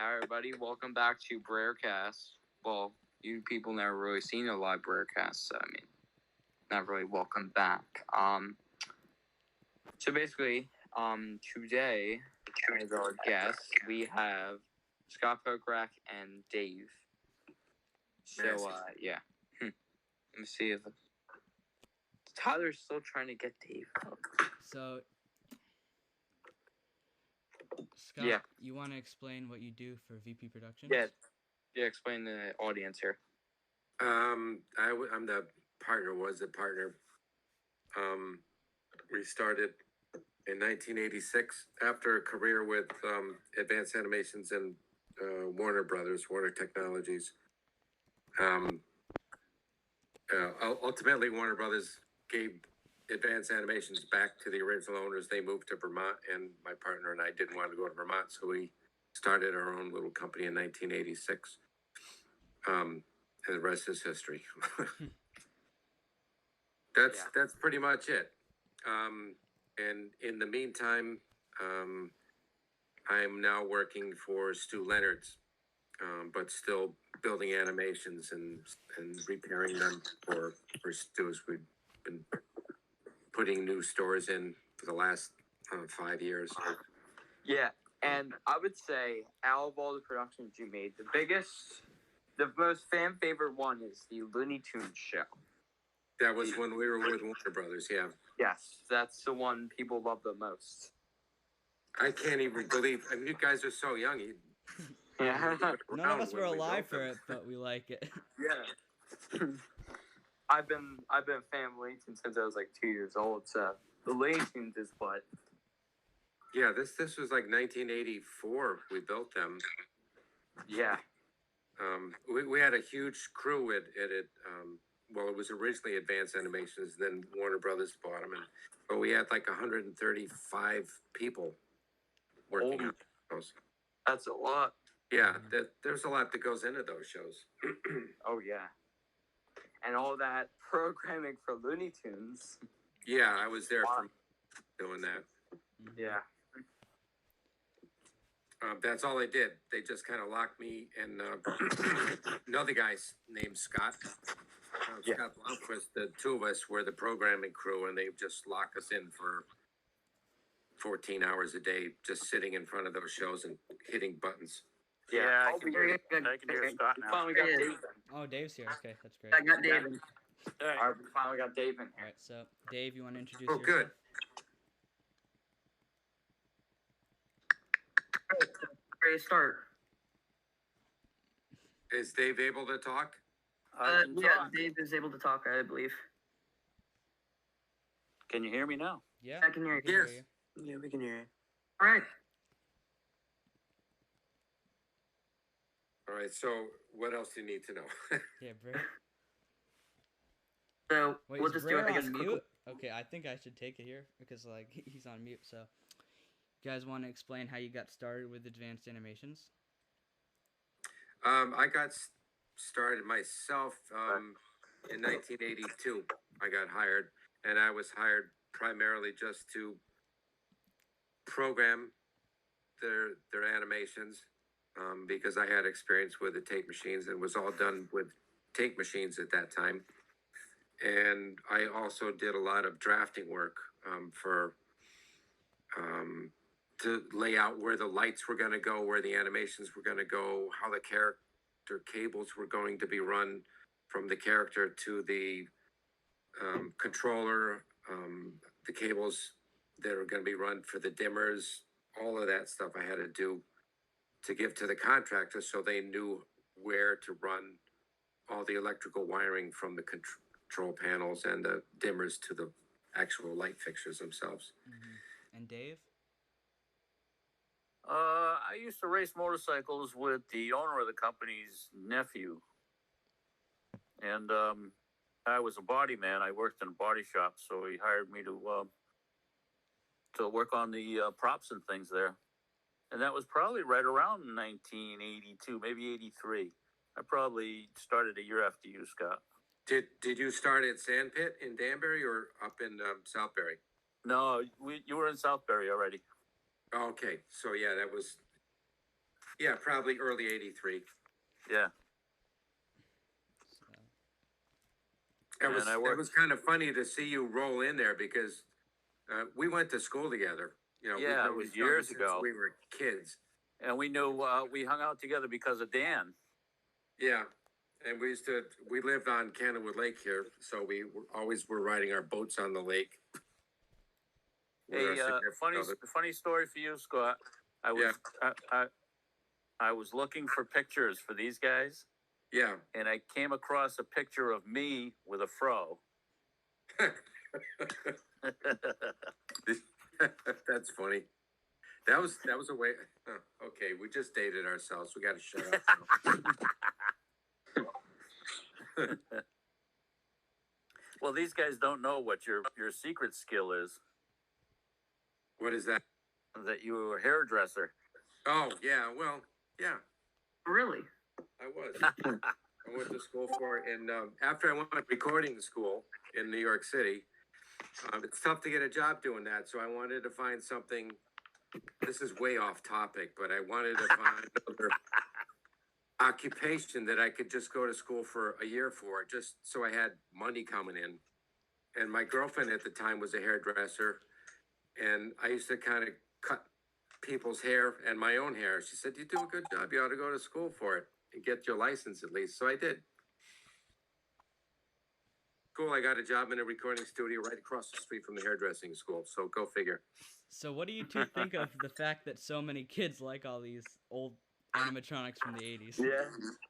Hi, everybody. Welcome back to Brercast. Well, you people never really seen a live Brercast, so I mean, not really welcome back. So basically, today, as our guests, we have Scott Pokorak and Dave. So, yeah. Let me see if Tyler's still trying to get Dave. So, Scott, you want to explain what you do for VP Productions? Yeah, explain to the audience here. I'm the partner, was the partner. We started in 1986 after a career with Advanced Animations and Warner Brothers, Warner Technologies. Ultimately, Warner Brothers gave Advanced Animations back to the original owners. They moved to Vermont, and my partner and I didn't want to go to Vermont, so we started our own little company in 1986. And the rest is history. That's pretty much it. And in the meantime, I'm now working for Stew Leonard's, but still building animations and repairing them for Stew's. We've been putting new stores in for the last 5 years. Yeah, and I would say out of all the productions you made, the most fan favorite one is the Looney Tunes show. That was when we were with Warner Brothers, yeah. Yes, that's the one people love the most. I can't even believe, I mean, you guys are so young. Yeah. None of us were alive for it, but we like it. Yeah. I've been a fan of Looney Tunes since I was like 2 years old, so the Looney Tunes is what. Yeah, this was like 1984. We built them. Yeah. We had a huge crew at it. Well, it was originally Advanced Animations, then Warner Brothers bought them, but we had like 135 people working on those. That's a lot. Yeah, there's a lot that goes into those shows. Oh yeah, and all that programming for Looney Tunes. Yeah, I was there for doing that. Yeah. That's all they did. They just kind of locked me and another guy named Scott. Scott Blomquist. The two of us were the programming crew, and they just lock us in for 14 hours a day, just sitting in front of those shows and hitting buttons. Yeah, I can hear Scott now. Finally got Dave in. Oh, Dave's here. Okay, that's great. I got David. All right, we finally got Dave in All here. right, so Dave, you want to introduce Oh, yourself? good. Ready to start. Is Dave able to talk? Yeah, Dave is able to talk, I believe. Can you hear me now? Yeah, I can hear you. Yes. Yeah, we can hear you. All right. All right. So, what else do you need to know? Yeah, Brer. So Wait, we'll is just Brer do it, I guess. on quick- mute? Okay, I think I should take it here because like he's on mute. So, you guys want to explain how you got started with advanced animations? I got started myself in 1982. I got hired, and I was hired primarily just to program their animations because I had experience with the tape machines, and it was all done with tape machines at that time. And I also did a lot of drafting work to lay out where the lights were going to go, where the animations were going to go, how the character cables were going to be run from the character to the controller, the cables that are going to be run for the dimmers, all of that stuff I had to do to give to the contractor so they knew where to run all the electrical wiring from the control panels and the dimmers to the actual light fixtures themselves. Mm-hmm. And Dave? I used to race motorcycles with the owner of the company's nephew. And I was a body man. I worked in a body shop, so he hired me to work on the props and things there. And that was probably right around 1982, maybe 83. I probably started a year after you, Scott. Did you start at Sandpit in Danbury or up in Southbury? No, you were in Southbury already. Okay, so yeah, that was Yeah, probably early '83. Yeah. It was, And I it worked- was kind of funny to see you roll in there because we went to school together. You know, we've Yeah, it known was each other years since ago. we were kids. And we knew we hung out together because of Dan. Yeah, and we lived on Candlewood Lake here, so we always were riding our boats on the lake. with our Hey, significant other. funny story for you, Scott. I was looking for pictures for these guys, Yeah. and I came across a picture of me with a fro. That's funny. That was a way. Okay, we just dated ourselves. We got to shut up. now. Well, these guys don't know what your secret skill is. What is that? That you were a hairdresser. Oh yeah, well yeah, Really? I was. I went to school for it, and after I went to recording school in New York City, it's tough to get a job doing that. So I wanted to find something. This is way off topic, but I wanted to find another occupation that I could just go to school for a year for, just so I had money coming in. And my girlfriend at the time was a hairdresser, and I used to kind of cut people's hair and my own hair. She said, "You do a good job. You ought to go to school for it and get your license at least." So I did. Cool. I got a job in a recording studio right across the street from the hairdressing school. So go figure. So what do you two think of the fact that so many kids like all these old animatronics from the 80s? Yeah,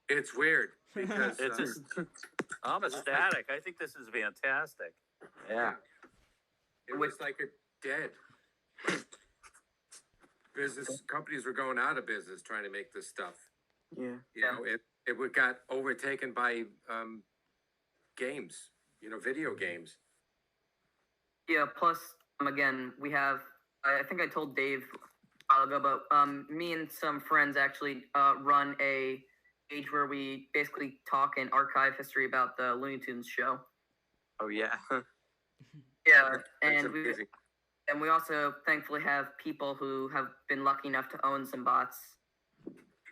It's weird because it's just, I'm ecstatic. I think this is fantastic. Yeah. it was like a dead. Business companies were going out of business trying to make this stuff. Yeah. You know, it got overtaken by games. You know, video games. Yeah. Plus, again, we have. I think I told Dave a while ago, but me and some friends actually run a page where we basically talk and archive history about the Looney Tunes show. Oh yeah. Yeah, That's and amazing. we also thankfully have people who have been lucky enough to own some bots,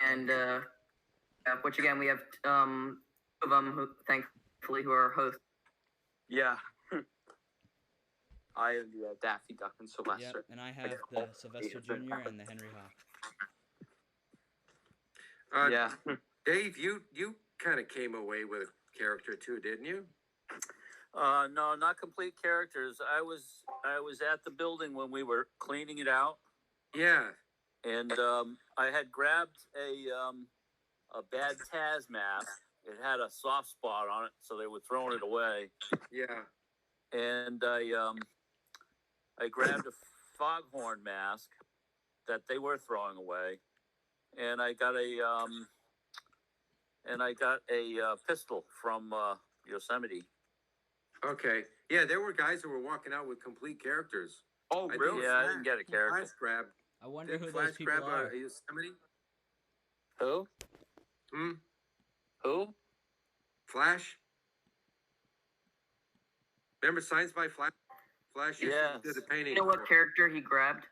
and which again we have two of them who thankfully who are hosts. Yeah. I have the Daffy Duck and Yep, Sylvester. and I have the Sylvester Jr. and the Henry Hawk. Yeah. Yeah. Dave, you kind of came away with a character too, didn't you? No, not complete characters. I was at the building when we were cleaning it out, Yeah. and I had grabbed a bad Taz mask. It had a soft spot on it, so they were throwing it away. Yeah. And I grabbed a foghorn mask that they were throwing away, and I got a pistol from Yosemite. Okay. Yeah, there were guys who were walking out with complete characters. Oh I think really? Yeah, I didn't get a character. Flash grab. I wonder Did who Flash those people grab are. a Yosemite? Who? Hmm. Who? Flash. Remember Signs by Flash? Flash used Yes. to do the painting. You know what for- character he grabbed?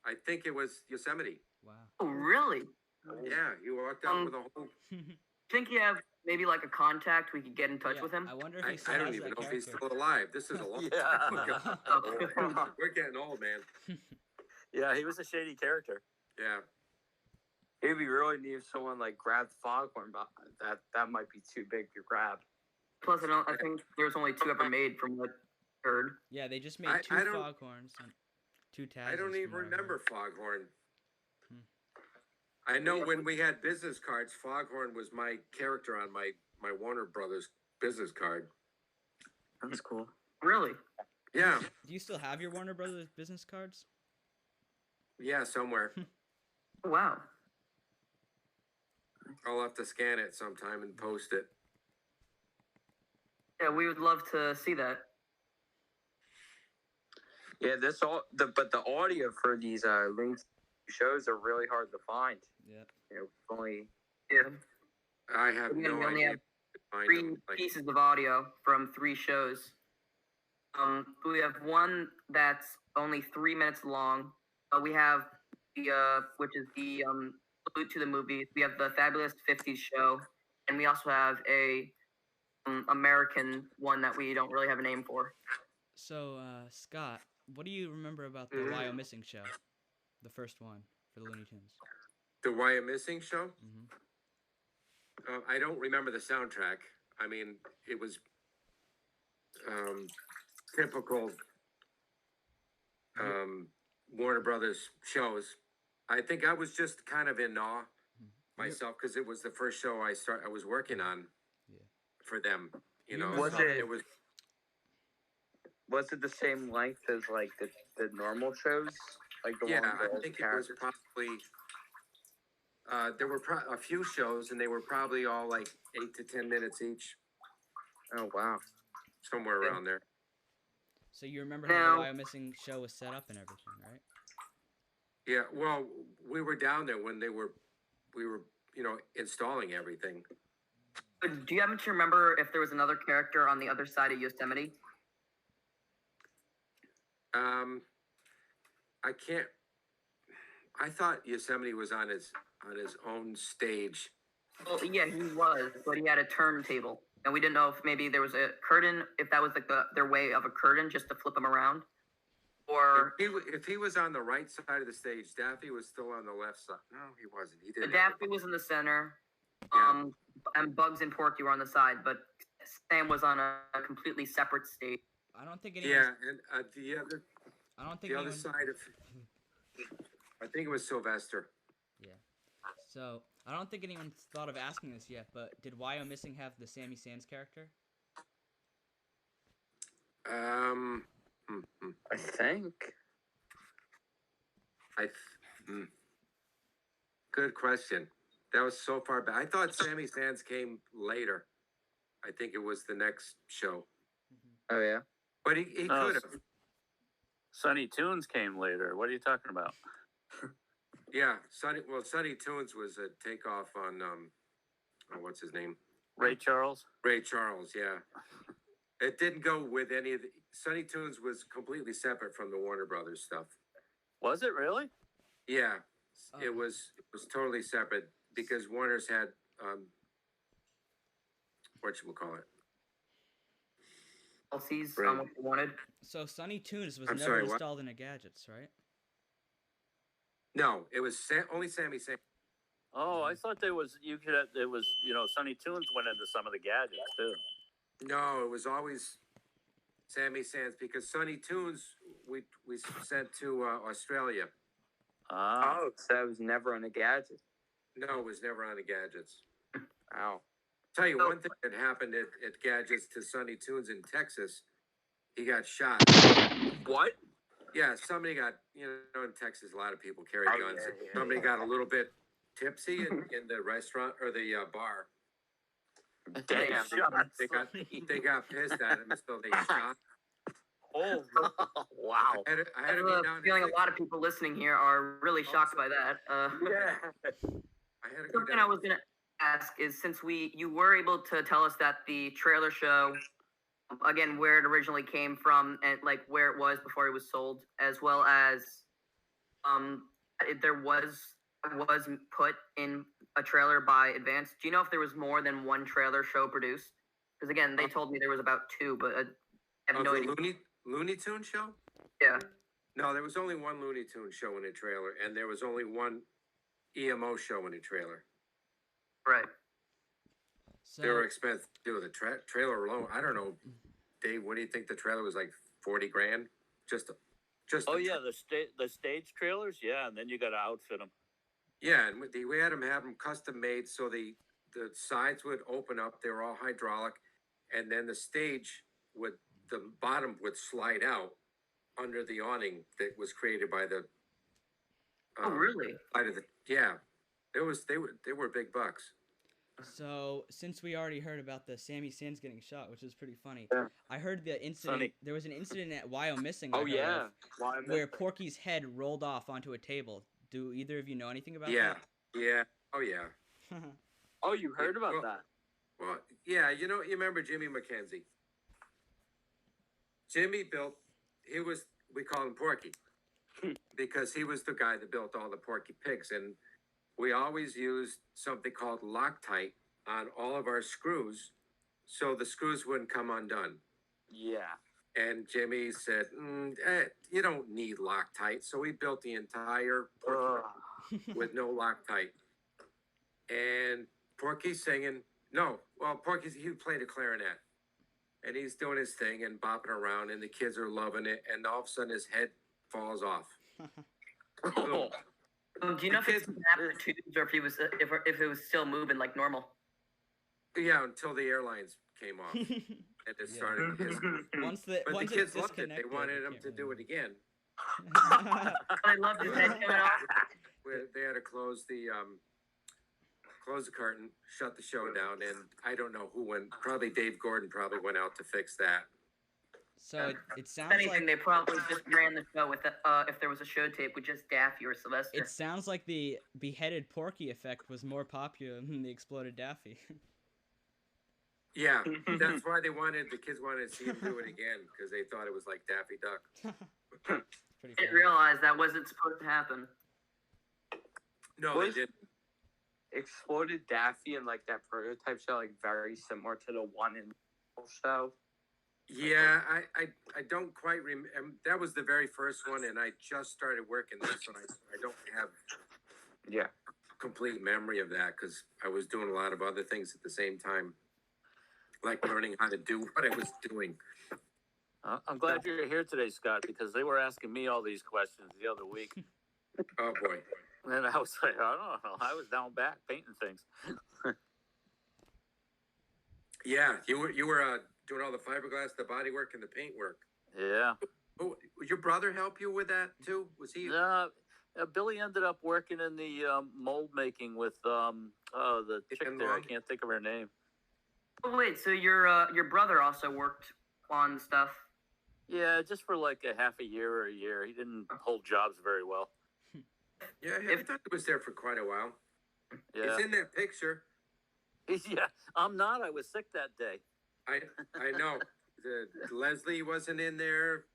I think it was Yosemite. Wow. Oh, really? Yeah, you walked out with a whole. Think you have maybe like a contact we could get in touch Yeah, with him? I wonder if he I still don't has even that know if he's character. still alive. This is a long Yeah. time ago. Oh. We're getting old, man. Yeah, he was a shady character. Yeah. It'd be really neat if someone like grabbed the foghorn, but that might be too big to grab. Plus, I think there's only two ever made from what I heard. Yeah, they just made I two don't- foghorns and two Tazes. I don't from even what I heard. remember Foghorn. Hmm. I know when we had business cards, Foghorn was my character on my Warner Brothers business card. That's cool. Really? Yeah, Do you still have your Warner Brothers business cards? yeah, somewhere. Wow. I'll have to scan it sometime and post it. Yeah, we would love to see that. Yeah, but the audio for these links shows are really hard to find. Yep. You know, only Yeah. I have Again, no we only idea. have to find three them. Like, pieces of audio from 3 shows. We have one that's only 3 minutes long. We have the which is the allude to the movies, we have the Fabulous 50s show, and we also have a American one that we don't really have a name for. So, Scott, what do you remember about the Why I'm Missing show? The first one for the Looney Tunes. The Why I'm Missing show? Mm-hmm. I don't remember the soundtrack. I mean, it was typical Warner Brothers shows. I think I was just kind of in awe myself because it was the first show I was working on for them. You know, Was so it- was Was it the same length as like the normal shows? Like the yeah, one with I the think it was characters? probably. There were a few shows, and they were probably all like 8 to 10 minutes each, Oh wow. somewhere around there. So you remember how Now- the Why I'm Missing show was set up and everything, right? Yeah, well, we were down there when we were, installing everything. Do you happen to remember if there was another character on the other side of Yosemite? I can't. I thought Yosemite was on his own stage. Well, yeah, he was, but he had a turntable, and we didn't know if maybe there was a curtain, if that was like their way of a curtain just to flip him around, or If he was on the right side of the stage, Daffy was still on the left side. No, he wasn't. He the didn't. Daffy was in the center, Yeah. and Bugs and Porky were on the side, but Sam was on a completely separate stage. I don't think anyone. Yeah, and the other I don't think the anyone. other side of. I think it was Sylvester. Yeah. So I don't think anyone's thought of asking this yet, but did Why I'm Missing have the Sammy Sands character? I think. Good question. That was so far back. I thought Sammy Sands came later. I think it was the next show, Oh yeah. but he No, could have. Sunny Tunes came later. What are you talking about? Yeah, Sonny Tunes was a takeoff on what's his name? Ray Charles? Ray Charles. Yeah, it didn't go with any of the. Sonny Tunes was completely separate from the Warner Brothers stuff. Was it really? Yeah, Oh. it was totally separate because Warner's had whatchamacallit. LC's Right. on what they wanted. So Sunny Tunes was I'm never sorry, what? installed in the gadgets, right? No, it was only Sammy Sands. Oh, I thought there was Sunny Tunes went into some of the gadgets too. No, it was always Sammy Sands because Sonny Tunes we sent to Australia. Ah, Oh, so that was never on a gadget. No, it was never on the gadgets. Wow. Tell you Oh. one thing that happened at Gadgets to Sonny Tunes in Texas. He got shot. What? Yeah, somebody got, in Texas, a lot of people carry Oh, guns. yeah, yeah, Somebody got a little bit tipsy in the restaurant or the bar. Damn. They got pissed at him, so they shot. Oh. Wow. I had I have to go a down. feeling a lot of people listening here are really shocked by that. Yeah. I had to go Something down. I was gonna ask is since you were able to tell us that the trailer show, again, where it originally came from and like where it was before it was sold, as well as there was put in a trailer by Advance. Do you know if there was more than one trailer show produced? Because again, they told me there was about two, but I have Of no the idea. Looney Tune show? Yeah. No, there was only one Looney Tune show in a trailer, and there was only one EMO show in a trailer. Right. So They were expensive to do. The trailer alone, I don't know, Dave, what do you think the trailer was like? 40 grand? Just oh yeah, the stage trailers, yeah, and then you got to outfit them. Yeah, and we had them custom made, so the sides would open up. They were all hydraulic, and then the bottom would slide out under the awning that was created by the. Oh, really? Yeah, they were big bucks. So, since we already heard about the Sammy Sands getting shot, which is pretty funny, Yeah. I heard the incident. Funny. There was an incident at Why I'm Missing. I Oh heard yeah. of, Why am where Porky's head rolled off onto a table. Do either of you know anything about Yeah, yeah, oh yeah. that? Oh, you heard about Well- that? Well, yeah, you remember Jimmy McKenzie? Jimmy we call him Porky, because he was the guy that built all the Porky pigs, and we always used something called Loctite on all of our screws, so the screws wouldn't come undone. Yeah. And Jimmy said, "You don't need Loctite," so we built the entire with no Loctite. And Porky's singing. No, well, he played a clarinet, and he's doing his thing and bopping around, and the kids are loving it. And all of a sudden, his head falls off. Oh. Do you know if it's snapped the tubes or if it was still moving like normal? Yeah, until the airlines came off and it started. Once But once the kids it's loved it. They disconnected, wanted you him can't to do it really again. I loved his head coming off. They had to close the curtain, shut the show down, and I don't know who went. Probably Dave Gordon probably went out to fix that. So it If sounds anything, like they probably just ran the show with if there was a show tape with just Daffy or Sylvester. it sounds like the beheaded Porky effect was more popular than the exploded Daffy. Yeah, that's why the kids wanted to see him do it again because they thought it was like Daffy Duck. Pretty Didn't funny. realize that wasn't supposed to happen. No, Was- they didn't. Exploded Daffy and like that prototype show, like very similar to the one in the show. Yeah, I don't quite remember. That was the very first one, and I just started working this one. I don't have Yeah. complete memory of that because I was doing a lot of other things at the same time, like learning how to do what I was doing. I'm glad you're here today, Scott, because they were asking me all these questions the other week. Oh boy. And I was like, I don't know. I was down back painting things. Yeah, you were doing all the fiberglass, the body work, and the paint work. Yeah. Oh, your brother help you with that too? Was he? Billy ended up working in the mold making with the chick there. I can't think of her name. Oh wait, so your brother also worked on stuff? Yeah, just for like a half a year or a year. He didn't hold jobs very well. Yeah, I thought he was there for quite a while. Yeah. He's in that picture. Yeah, I'm not. I was sick that day. I know. Leslie wasn't in there.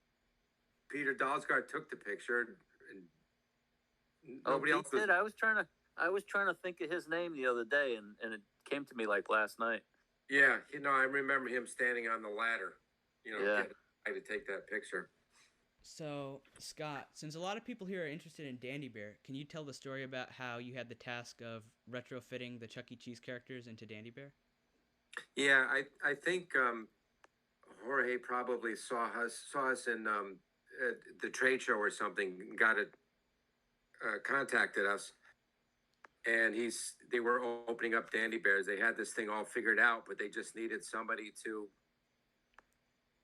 Peter Dalsgaard took the picture, and nobody else did. I was trying to think of his name the other day, and it came to me like last night. Yeah, I remember him standing on the ladder. Yeah. To take that picture. So, Scott, since a lot of people here are interested in Dandy Bear, can you tell the story about how you had the task of retrofitting the Chuck E. Cheese characters into Dandy Bear? Yeah, I think Jorge probably saw us in the trade show or something. Contacted us, and they were opening up Dandy Bears. They had this thing all figured out, but they just needed somebody to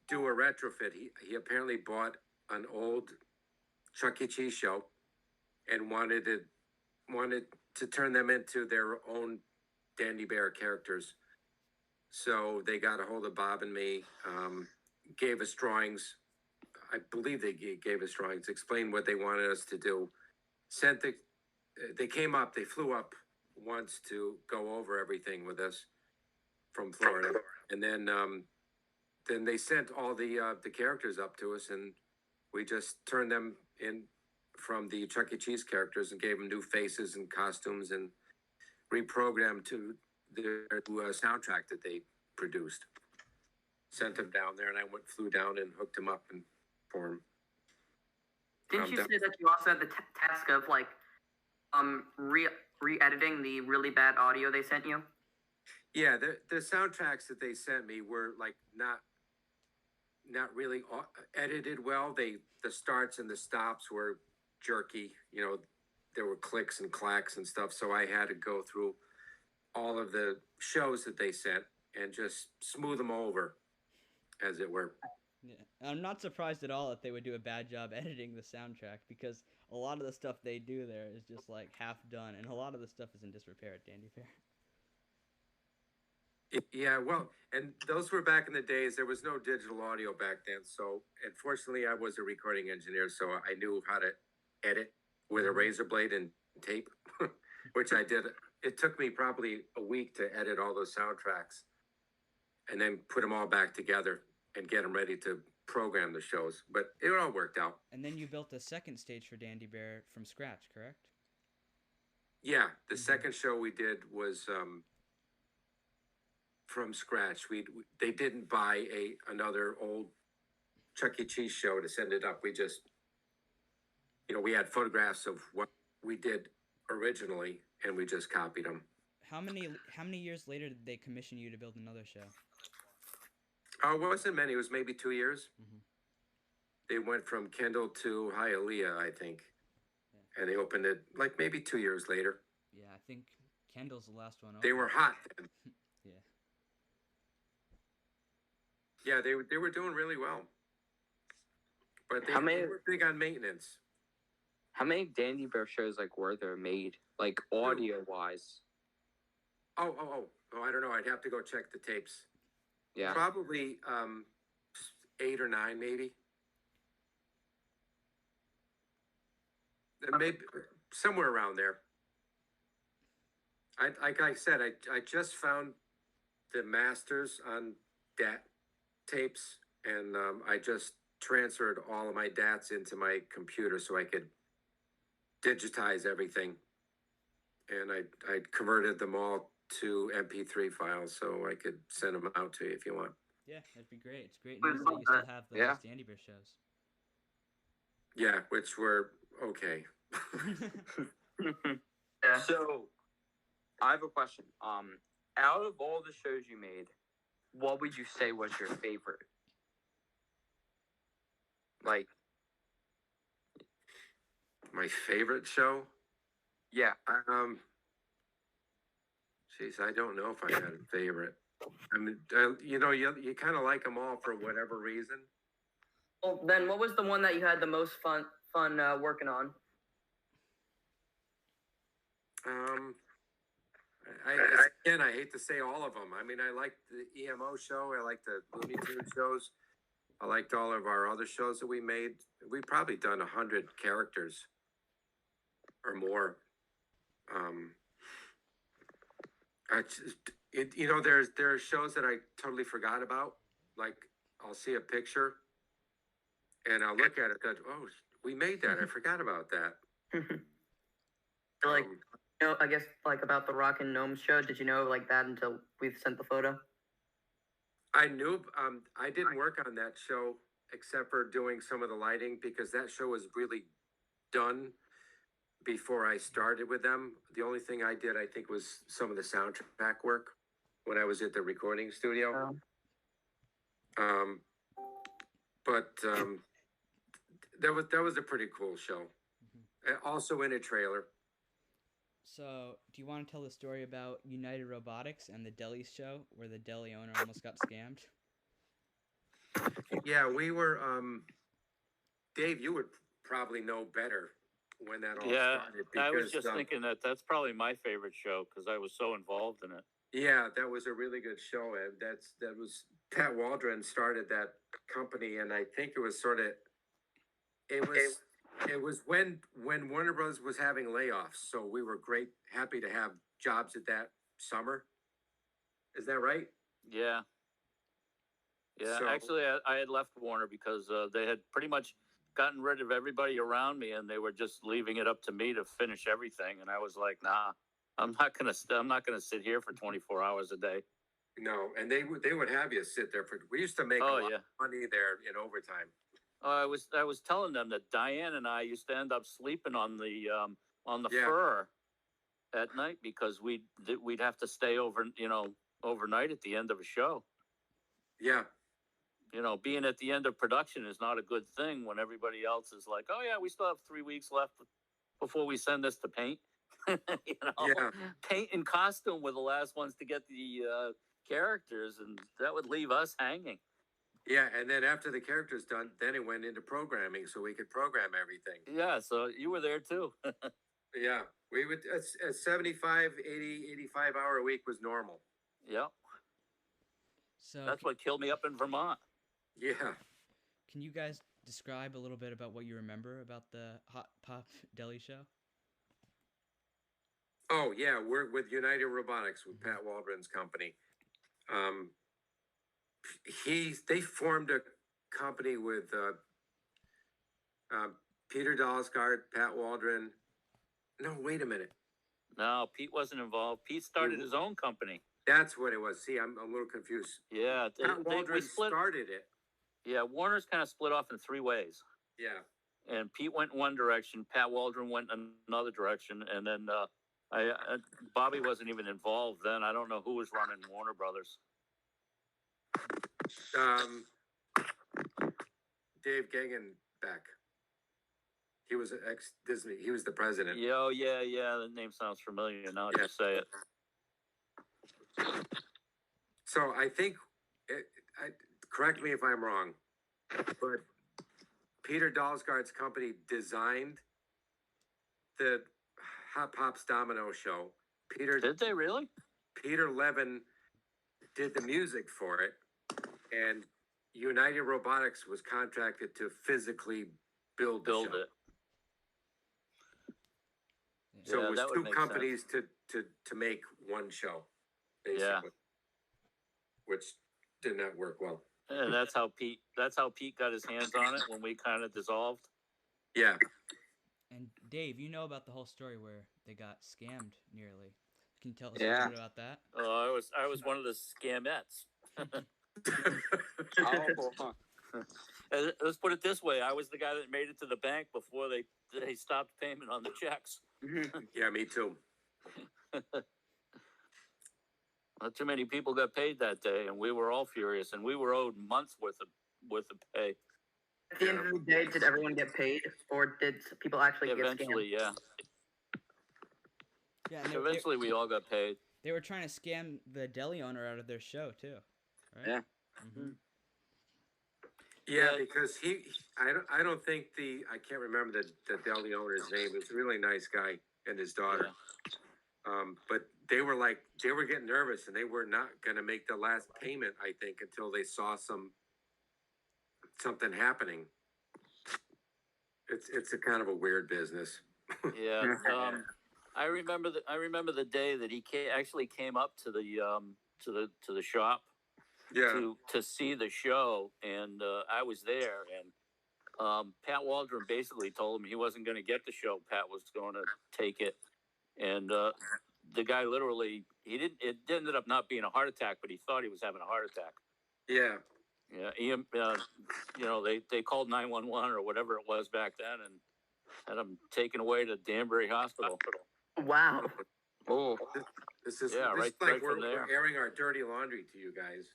do a retrofit. He apparently bought an old Chuck E. Cheese show and wanted to turn them into their own Dandy Bear characters. So they got a hold of Bob and me, gave us drawings. I believe they gave us drawings, explained what they wanted us to do. They flew up once to go over everything with us from Florida, and then they sent all the characters up to us, and we just turned them in from the Chuck E. Cheese characters and gave them new faces and costumes and reprogrammed to their soundtrack that they produced. Sent them down there, and I flew down and hooked them up and for them. Didn't you say that you also had the task of like re-editing the really bad audio they sent you? Yeah, the soundtracks that they sent me were like not really edited well. The starts and the stops were jerky. There were clicks and clacks and stuff. So I had to go through all of the shows that they sent and just smooth them over, as it were. Yeah, I'm not surprised at all that they would do a bad job editing the soundtrack, because a lot of the stuff they do there is just like half done, and a lot of the stuff is in disrepair at Dandy Bear. Yeah, well, and those were back in the days. There was no digital audio back then. So, unfortunately, I was a recording engineer, so I knew how to edit with a razor blade and tape, which I did. It took me probably a week to edit all those soundtracks and then put them all back together and get them ready to program the shows. But it all worked out. And then you built a second stage for Dandy Bear from scratch, correct? Yeah, the Mhm. second show we did was from scratch. They didn't buy another old Chuck E. Cheese show to send it up. We just, we had photographs of what we did originally, and we just copied them. How many years later did they commission you to build another show? Oh, it wasn't many. It was maybe 2 years. Mhm. They went from Kendall to Hialeah, I think, Yeah. and they opened it like maybe 2 years later. Yeah, I think Kendall's the last one. They open. were hot then. Yeah. Yeah, they were doing really well, but they were big on maintenance. How many Dandy Bear shows like were there made, like audio wise? Oh! I don't know. I'd have to go check the tapes. Yeah. Probably 8 or 9, maybe. Maybe somewhere around there. Like I said, I just found the masters on DAT tapes, and I just transferred all of my DATs into my computer so I could digitize everything, and I converted them all to MP3 files so I could send them out to you if you want. Yeah, that'd be great. It's great news that you still have those Dandy Bear shows. Yeah, which were okay. Yeah. So, I have a question. Out of all the shows you made, what would you say was your favorite? Like, My favorite show? yeah. Jeez, I don't know if I had a favorite. I mean, you kind of like them all for whatever reason. Well, then what was the one that you had the most fun working on? I hate to say all of them. I mean, I liked the EMO show. I liked the Looney Tunes shows. I liked all of our other shows that we made. We've probably done 100 characters or more. There are shows that I totally forgot about. Like, I'll see a picture and I'll look at it. That, oh, we made that. I forgot about that. Like, I guess like about the Rockin' Gnome show. Did you know like that until we sent the photo? I knew. I didn't work on that show except for doing some of the lighting because that show was really done before I started with them. The only thing I did, I think, was some of the soundtrack work when I was at the recording studio. But that was a pretty cool show. Also in a trailer. So, do you want to tell the story about United Robotics and the deli show where the deli owner almost got scammed? Yeah, we were. Dave, you would probably know better when that all started. I was just thinking that's probably my favorite show because I was so involved in it. Yeah, that was a really good show, and that was Pat Waldron started that company, and I think it was it was when Warner Bros. Was having layoffs, so we were happy to have jobs at that summer. Is that right? Yeah. Yeah, So- actually, I had left Warner because they had pretty much gotten rid of everybody around me, and they were just leaving it up to me to finish everything. And I was like, nah, I'm not gonna sit here for 24 hours a day. No, and they would have you sit there for. We used to make a lot of money there in overtime. I was telling them that Diane and I used to end up sleeping on the Yeah. fur at night because we'd have to stay overnight at the end of a show. Yeah. Being at the end of production is not a good thing when everybody else is like, oh yeah, we still have 3 weeks left before we send this to paint. Yeah. Paint and costume were the last ones to get the characters, and that would leave us hanging. Yeah, and then after the character's done, then it went into programming so we could program everything. Yeah, so you were there too. Yeah, we would, a 75, 80, 85 hour a week was normal. Yeah, So, that's what killed me up in Vermont. Yeah. can you guys describe a little bit about what you remember about the Hot Pop Deli show? Oh, yeah, we're with United Robotics, with Pat Waldron's company. They formed a company with Peter Dalsgaard, Pat Waldron. No, wait a minute. No, Pete wasn't involved. Pete started his own company. That's what it was. See, I'm a little confused. Yeah, Pat we Waldron split. started it. Yeah, Warner's kind of split off in 3 ways. Yeah. And Pete went in one direction, Pat Waldron went in another direction, and then Bobby wasn't even involved then. I don't know who was running Warner Brothers. Dave Gegenbeck. He was an ex-Disney. He was the president. Yeah, the name sounds familiar now that you say it. So I think, correct me if I'm wrong, but Peter Dalsgaard's company designed the Hot Pops Domino show. Did they really? Peter Levin did the music for it, and United Robotics was contracted to physically build the show. it. So Yeah, it was that would two make companies to make one show, basically, Yeah. which did not work well. And that's how Pete got his hands on it when we kind of dissolved. Yeah. And Dave, you know about the whole story where they got scammed nearly. Can you tell us a Yeah. little bit about that? Oh, I was one of the scamettes. Let's put it this way: I was the guy that made it to the bank before they stopped payment on the checks. Yeah, me too. Not too many people got paid that day, and we were all furious, and we were owed months worth of pay. At the end of the day, did everyone get paid, or did people actually Eventually, get scammed? Yeah, and Eventually, we all got paid. they were trying to scam the deli owner out of their show too, right? Yeah. Mm-hmm. Yeah, because I don't think I can't remember the deli owner's name. He was a really nice guy and his daughter. But they were getting nervous, and they were not going to make the last payment, I think, until they saw something happening. It's a kind of a weird business. Yeah. I remember the day that he actually came up to the shop. Yeah. To see the show, and I was there, and Pat Waldron basically told him he wasn't going to get the show. Pat was going to take it, and the guy literally it ended up not being a heart attack, but he thought he was having a heart attack. Yeah. Yeah, they called 911 or whatever it was back then, and had him taken away to Danbury Hospital. Wow. Oh, This is right like from there. we're airing our dirty laundry to you guys.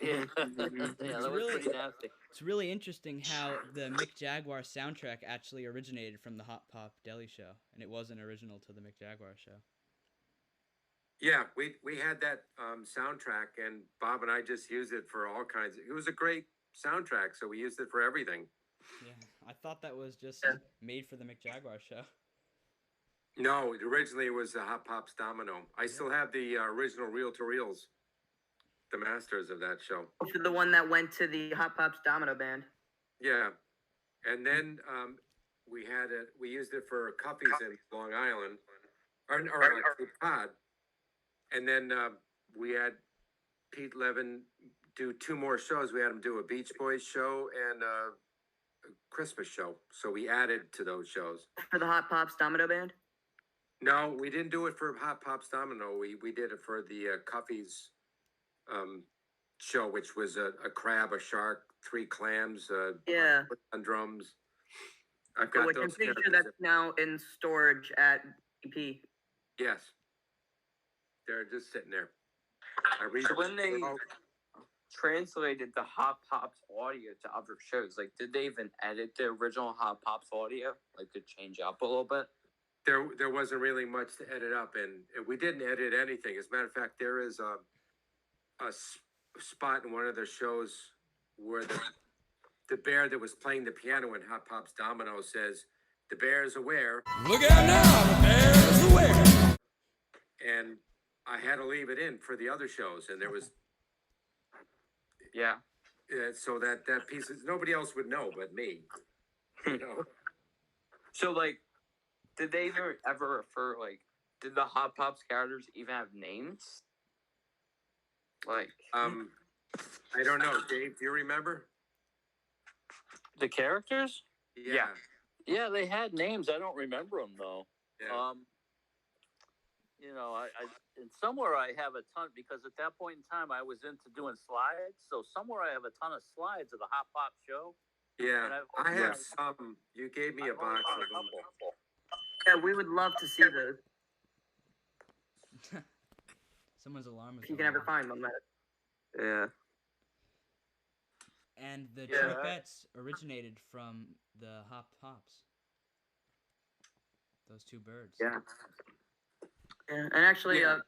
Yeah, that was pretty nasty. It's really interesting how the Mick Jaguar soundtrack actually originated from the Hot Pop Deli show, and it wasn't original to the Mick Jaguar show. Yeah, we had that soundtrack, and Bob and I just used it for all kinds. It was a great soundtrack, so we used it for everything. Yeah, I thought that was just made for the Mick Jaguar show. No, originally it was the Hot Pops Domino. I still have the original reel-to-reels, the masters of that show. The one that went to the Hot Pops Domino band. Yeah, and then we used it for Cuffy's in Long Island, or Pod, and then we had Pete Levin do 2 more shows. We had him do a Beach Boys show and a Christmas show. So we added to those shows. For the Hot Pops Domino band? No, we didn't do it for Hot Pops Domino. We did it for the Cuffy's show, which was a crab, a shark, 3 clams, on drums. I've got which those. I'm pretty sure that's now in storage at BP. Yes, they're just sitting there. so when they translated the Hot Pops audio to other shows, like, did they even edit the original Hot Pops audio, like, to change up a little bit? There wasn't really much to edit up, and we didn't edit anything. As a matter of fact, there is a spot in one of the shows where the bear that was playing the piano in Hot Pops Domino says, "The bear is aware." Look out now, the bear is aware. And I had to leave it in for the other shows, and there was Yeah. so that piece is nobody else would know but me. You know. So, like, did they ever refer, like, did the Hot Pops characters even have names? Like, I don't know, Dave. Do you remember? The characters? Yeah. Yeah, they had names. I don't remember them though. Yeah. you know, I and somewhere I have a ton because at that point in time I was into doing slides. So somewhere I have a ton of slides of the Hop Pop show. Yeah, And I have some. You gave me a box of them. Yeah, we would love to see those Someone's alarm is if you can going ever off. find them. Yeah. And the Yeah. trumpets originated from the Hop Hops. Those two birds. Yeah. Yeah, and actually, Yeah.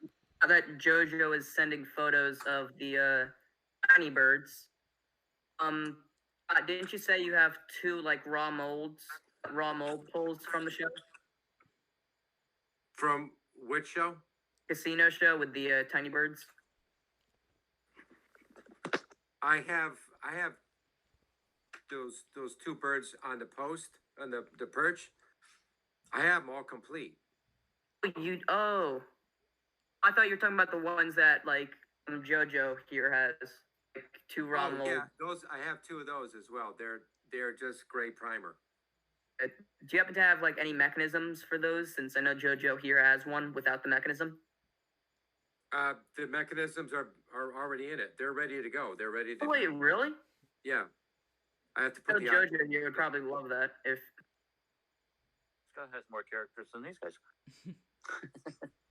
now that JoJo is sending photos of the tiny birds, didn't you say you have two like raw mold pulls from the show, From which show? casino show with the tiny birds? I have those two birds on the post on the perch. I have them all complete. I thought you were talking about the ones that like JoJo here has, like two raw mold. Yeah, those I have two of those as well. They're just gray primer. Do you happen to have like any mechanisms for those? Since I know JoJo here has one without the mechanism. The mechanisms are already in it. They're ready to go. They're ready to. Oh, wait, really? Yeah. I have to I put know the. JoJo here would probably love that if. Scott has more characters than these guys.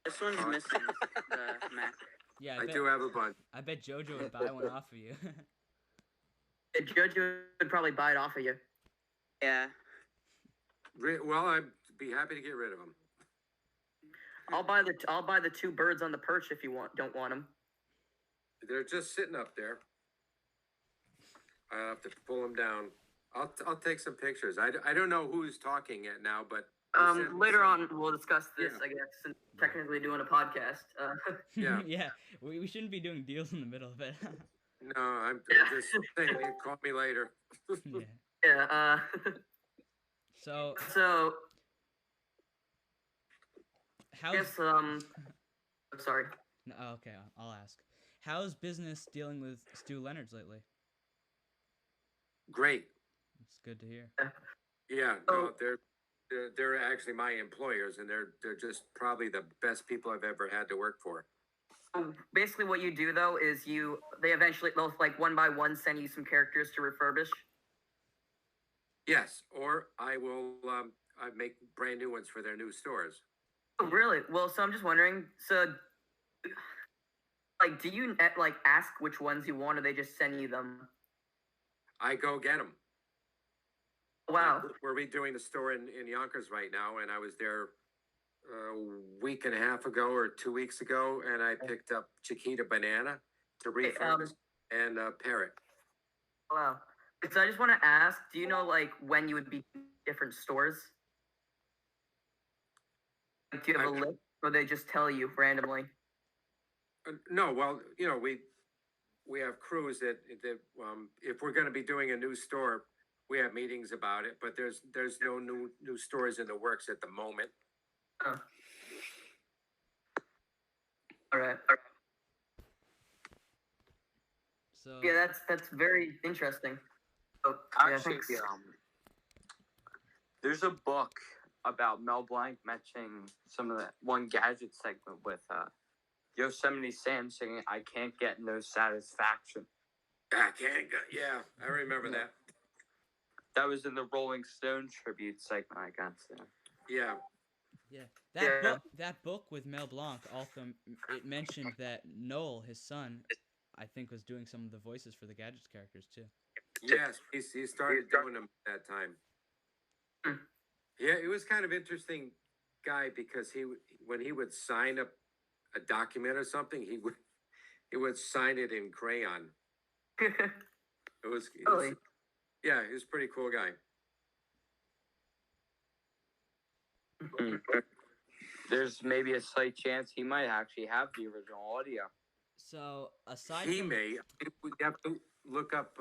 This one's missing the map. Yeah, I do have a bunch. I bet JoJo would buy one off of you. Yeah, JoJo would probably buy it off of you. Yeah. Well, I'd be happy to get rid of them. I'll buy the two birds on the perch if you don't want them. They're just sitting up there. I have to pull them down. I'll take some pictures. I don't know who's talking at now, but Later on we'll discuss this. Yeah. I guess since we're technically doing a podcast. Yeah. Yeah, we shouldn't be doing deals in the middle of it. No, I'm just saying. Call me later. Yeah. Yeah. So So I how's guess I'm sorry. no, oh, okay, I'll ask. How's business dealing with Stew Leonard's lately? Great. It's good to hear. Yeah, no, they're actually my employers, and they're just probably the best people I've ever had to work for. So basically, what you do though is they'll like one by one send you some characters to refurbish. Yes, or I will I make brand new ones for their new stores. Oh, really? Well, so I'm just wondering. So, like, do you like ask which ones you want, or they just send you them? I go get them. Wow. We're redoing the store in Yonkers right now, and I was there a week and a half ago or 2 weeks ago, and I picked up Chiquita Banana to refurbish and Parrot. Wow. So I just want to ask, do you know like when you would be different stores? Like, do you have a list, or they just tell you randomly? No, well, you know, we have crews that if we're going to be doing a new store, we have meetings about it. But there's no new stores in the works at the moment. Oh. All right. So Yeah, that's very interesting. Oh, yeah, Actually, thanks. there's a book about Mel Blanc mentioning some of that one gadget segment with Yosemite Sam singing "I Can't Get No Satisfaction." I can't go. Yeah, I remember that. That was in the Rolling Stone tribute segment I got to. Yeah. yeah, that book with Mel Blanc also it mentioned that Noel, his son, I think was doing some of the voices for the Gadgets characters too. Yes, he started doing them at that time. Yeah, it was kind of interesting guy because when he would sign a document or something, he would sign it in crayon. It was Really? Yeah, he was a pretty cool guy. There's maybe a slight chance he might actually have the original audio. So aside He from may. We have to look up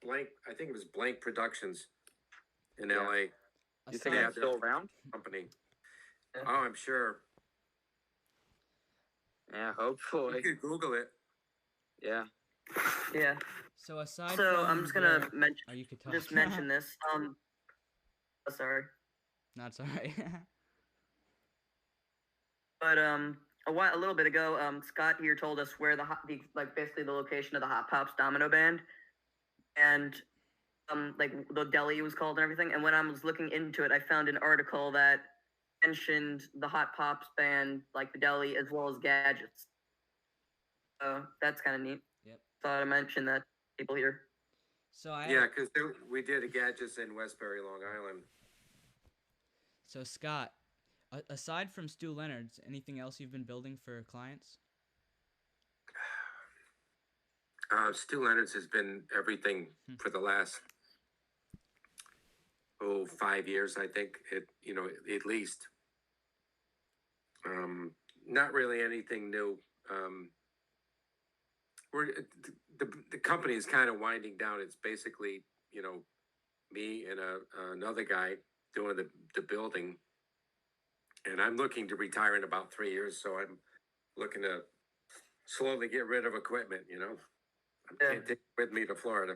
Blank. I think it was Blank Productions in Yeah. L.A. You think Yeah, that's still around? company. Yeah. Oh, I'm sure. Yeah, You hopefully. could Google it. Yeah. Yeah. so aside So from I'm just gonna the- oh, you could talk. just mention this. Oh, sorry. Not sorry. But a little bit ago, Scott here told us where basically the location of the Hot Pops Domino Band, and like the deli it was called and everything. And when I was looking into it, I found an article that mentioned the Hot Pops Band, like the deli, as well as gadgets. So that's kind of neat. Yep. Thought I mentioned that to people here. So I Yeah, because we did a gadgets in Westbury, Long Island. So Scott, aside from Stew Leonard's, anything else you've been building for clients? Stew Leonard's has been everything for the last 5 years, I think. At least. Not really anything new. The company is kind of winding down. It's basically me and another guy doing the building, and I'm looking to retire in about 3 years. So I'm looking to slowly get rid of equipment. I can't take it with me to Florida.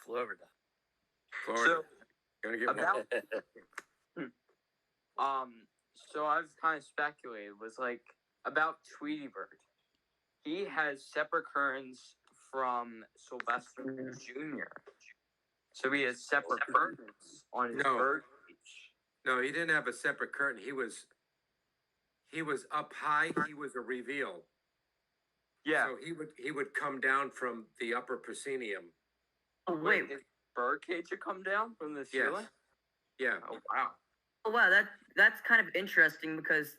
Florida. Florida. Gonna get about so I've kind of speculated was like about Tweety Bird. He has separate curtains from Sylvester Jr. So he has separate curtains on his bird cage. No, he didn't have a separate curtain. He was up high. He was a reveal. Yeah. So he would come down from the upper proscenium. Oh wait, his bird cage would come down from the ceiling? Yeah. Oh wow. Oh wow, that's kind of interesting because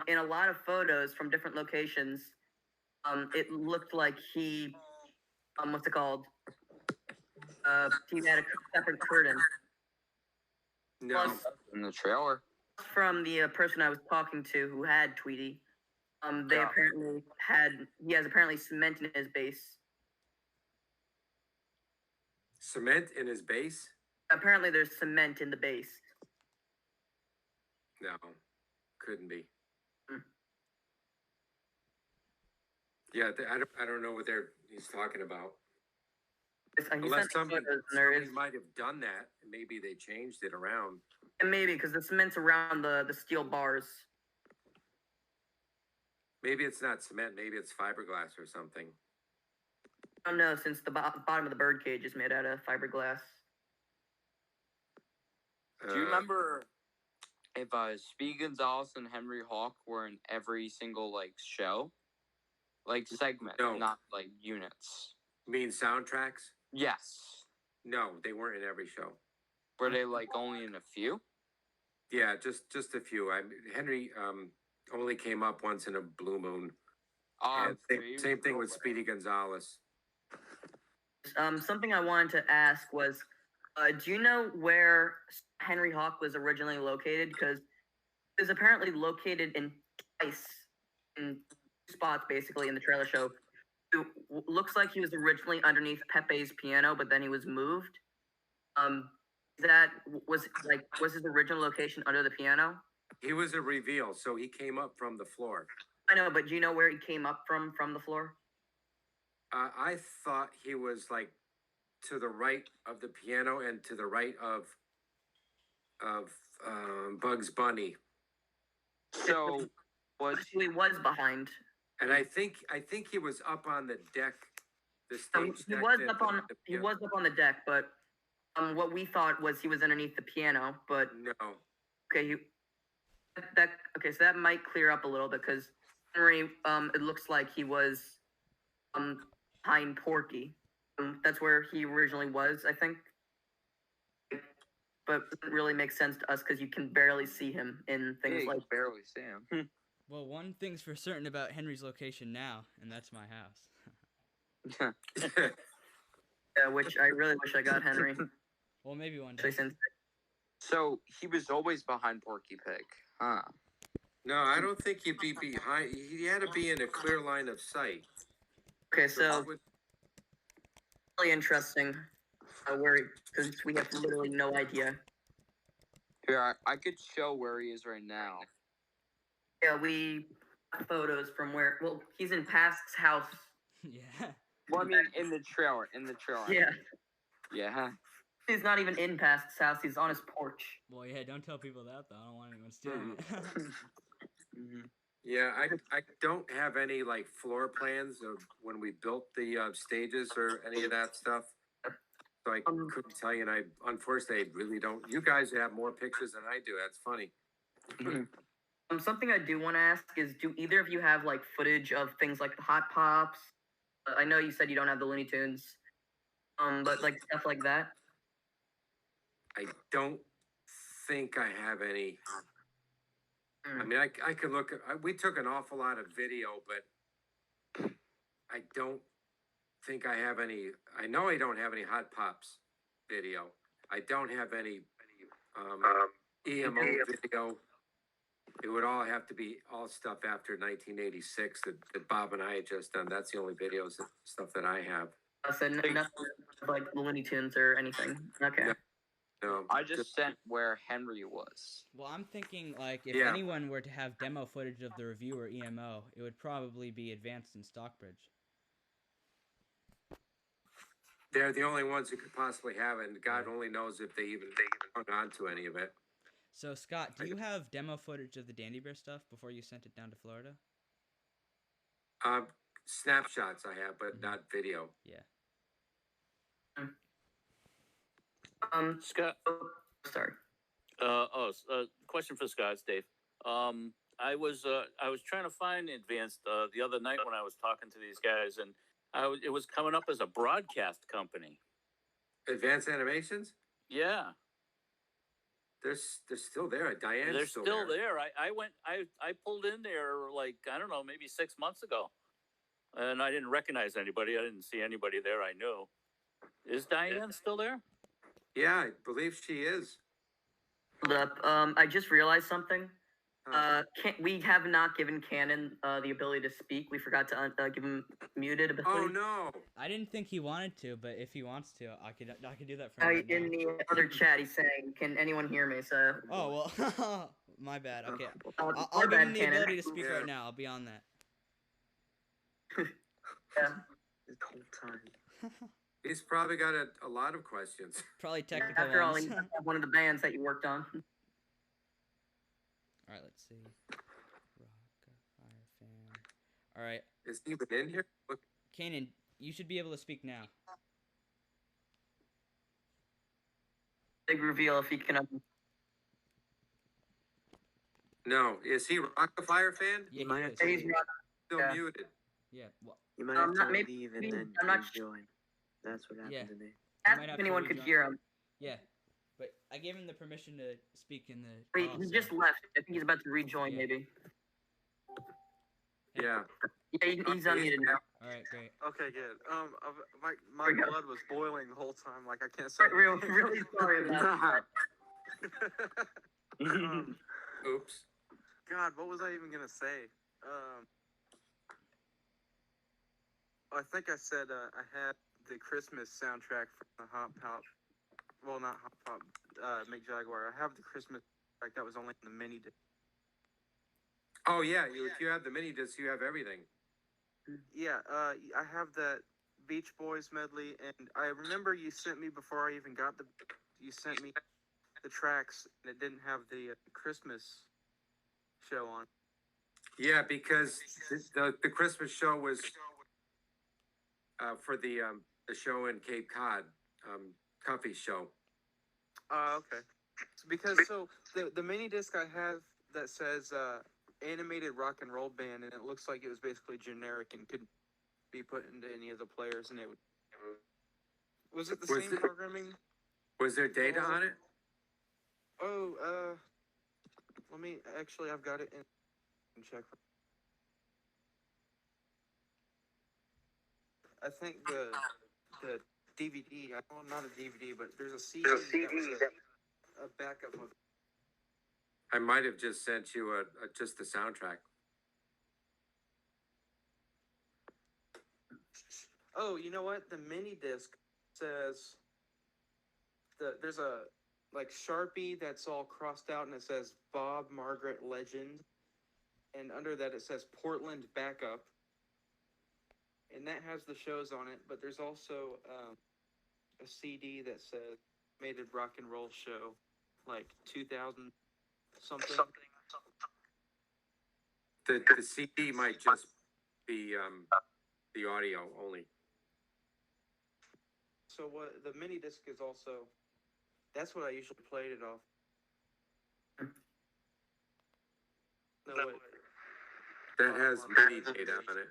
in a lot of photos from different locations, it looked like he what's it called? He had a separate curtain. No. Plus, In the trailer. from the person I was talking to who had Tweety, he has apparently cement in his base. Cement in his base? Apparently there's cement in the base. No, couldn't be. Hmm. Yeah, I don't know what he's talking about. He Unless sent somebody photos and there is, might have done that, and maybe they changed it around. and maybe because the cement's around the steel bars. Maybe it's not cement. Maybe it's fiberglass or something. I don't know, since the bottom of the bird cage is made out of fiberglass. Do you remember if Speedy Gonzalez and Henry Hawk were in every single show? Like segment, No. Not like units. You mean soundtracks? Yes. No, they weren't in every show. Were they only in a few? Yeah, just a few. Henry only came up once in a blue moon. And same thing with Speedy Gonzalez. Something I wanted to ask was, do you know where Henry Hawk was originally located? Because it was apparently located in two spots, basically, in the trailer show. It looks like he was originally underneath Pepe's piano, but then he was moved. Was his original location under the piano? He was a reveal, so he came up from the floor. I know, but do you know where he came up from the floor? I thought he was to the right of the piano and to the right of Bugs Bunny. So He was behind. And I think he was up on the deck. The stage He deck was that up on the deck, but what we thought was he was underneath the piano. But No. okay, so that might clear up a little bit because Henry, it looks like he was behind Porky. That's where he originally was, I think. But it doesn't really make sense to us because you can barely see him in things you like. can barely see him. Well, one thing's for certain about Henry's location now, and that's my house. Yeah, which I really wish I got Henry. Well, maybe one day. So he was always behind Porky Pig, huh? No, I don't think he'd be behind. He had to be in a clear line of sight. Okay, so really interesting. Because we have literally no idea. Here, I could show where he is right now. Yeah, we got photos from where. Well, he's in Pask's house. Yeah. Well, I mean, in the trailer. Yeah. Yeah. He's not even in Past's house. He's on his porch. Well, yeah, don't tell people that though. I don't want anyone stealing it. Yeah, I don't have any like floor plans of when we built the stages or any of that stuff. So I couldn't tell you, and I unfortunately really don't. You guys have more pictures than I do. That's funny. Something I do want to ask is, do either of you have like footage of things like the Hot Pops? I know you said you don't have the Looney Tunes, but like stuff like that. I don't think I have any. I mean, I could look. We took an awful lot of video, but I don't think I have any. I know I don't have any Hot Pops video. I don't have any EMO video. It would all have to be all stuff after 1986 that Bob and I had just done. That's the only videos stuff that I have. So nothing like Looney Tunes or anything. Okay. No, I just sent where Henry was. Well, I'm thinking, like, if Yeah. anyone were to have demo footage of the Revue or EMO, it would probably be Advanced in Stockbridge. they're the only ones who could possibly have it, and God only knows if they even hung on to any of it. So, Scott, do you have demo footage of the Dandy Bear stuff before you sent it down to Florida? Snapshots I have, but not video. Yeah. Scott. Sorry. Question for Scott, it's Dave. I was trying to find Advanced the other night when I was talking to these guys, and it was coming up as a broadcast company. Advanced Animations? Yeah, They're still there. Diane's they're still still there. there. I pulled in there like, I don't know, maybe 6 months ago, and I didn't recognize anybody. I didn't see anybody there I knew. Is Diane still there? Yeah, I believe she is. Hold up. I just realized something. We have not given Cannon the ability to speak. We forgot to give him muted ability. Oh no! I didn't think he wanted to, but if he wants to, I could do that for him. Right In now. the other chat, he's saying, "Can anyone hear me?" So. Oh well, my bad. Okay, Our I'll give bad, him the Cannon. ability to speak Yeah. right now. I'll be on that. Yeah. The whole time. He's probably got a lot of questions. Probably technical After all, ones. he's one of the bands that you worked on. All right, let's see. Rock, Fire Fan. All right, Is he even in here? Look, Kanan, you should be able to speak now. Big reveal if he can. no. Is he Rock the Fire fan? Yeah, might he have is. to He's leave. Still Yeah. muted. Yeah, well, You might have to maybe- leave and then I'm not sh- rejoin. That's what happened Yeah. to me. might Ask have if to anyone could rejoin. hear him. yeah. But I gave him the permission to speak in the. Wait, call, he so- just left. I think he's about to rejoin, Yeah. maybe. Yeah. Yeah, he's unmuted now. All right, great. Okay, good. My There we go. blood was boiling the whole time. Like I can't say. Really sorry about that. Oops. God, what was I even gonna say? I think I said I had the Christmas soundtrack from the Hop Pop. Well, not Hop Pop. Mick Jaguar. I have the Christmas track that was only in the mini disc. Oh yeah. If you have the mini disc, you have everything. Yeah, I have that Beach Boys medley, and I remember you sent me before I even got you sent me the tracks, and it didn't have the Christmas show on. Yeah, because the Christmas show was for the show in Cape Cod, Cuffy show. Okay. So the mini disc I have that says animated rock and roll band, and it looks like it was basically generic and could be put into any of the players, and it would. Was it the Was same it- programming? Was there data on it? Oh, let me actually. I've got it in check. I think the DVD. Well, not a DVD, but there's a CD. That was a backup of. I might have just sent you just the soundtrack. Oh, you know what? The mini disc says there's a like Sharpie that's all crossed out, and it says Bob Margaret Legend, and under that it says Portland Backup, and that has the shows on it. But there's also a CD that says animated rock and roll show, like 2000 something. The CD might just be the audio only. So what the mini disc is also. That's what I usually played it off. No, wait. That has MIDI data on it.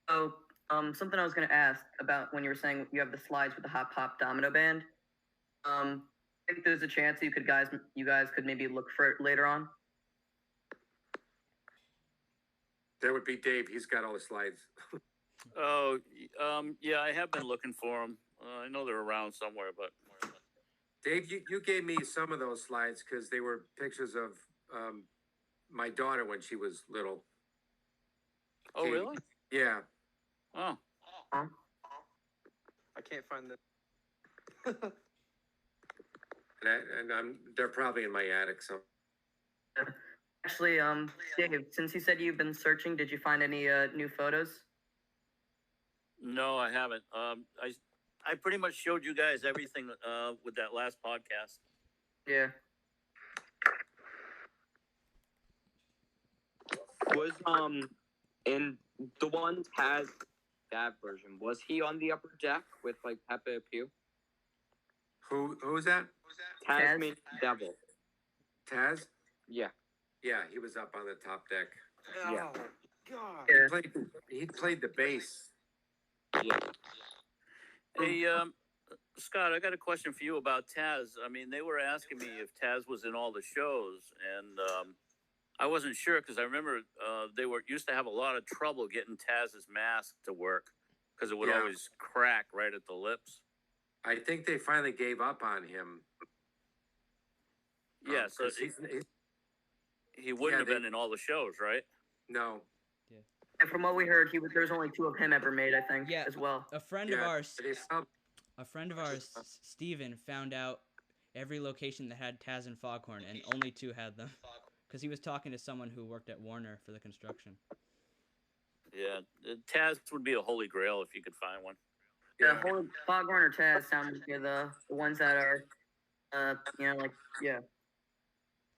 So, something I was gonna ask about when you were saying you have the slides with the Hop Hop Domino Band. I think there's a chance you guys could maybe look for it later on. That would be Dave. He's got all the slides. Oh, yeah, I have been looking for them. I know they're around somewhere, but Dave, you gave me some of those slides because they were pictures of my daughter when she was little. oh, Okay. really? Yeah. Oh, I can't find the. And they're probably in my attic. So Actually, Dave, since you said you've been searching, did you find any new photos? no, I haven't. I pretty much showed you guys everything with that last podcast. Yeah. Was in the one Taz that version, was he on the upper deck with like Pepe Pew? who's that? Tasman Devil. Taz? Yeah. Yeah, he was up on the top deck. Yeah. Oh God. Yeah. He played the bass. Yeah. Hey, Scott, I got a question for you about Taz. I mean, they were asking me if Taz was in all the shows, and I wasn't sure because I remember they used to have a lot of trouble getting Taz's mask to work because it would Yeah. always crack right at the lips. I think they finally gave up on him. Yeah, so 'cause he wouldn't yeah, have been in all the shows, right? no. And from what we heard, there's only 2 of him ever made, I think, Yeah. as well. A friend of Yeah, ours, they stopped. Steven, found out every location that had Taz and Foghorn, and only 2 had them. Because he was talking to someone who worked at Warner for the construction. Yeah, Taz would be a holy grail if you could find one. Yeah, whole Foghorn or Taz sound like they're the ones that are, like, yeah.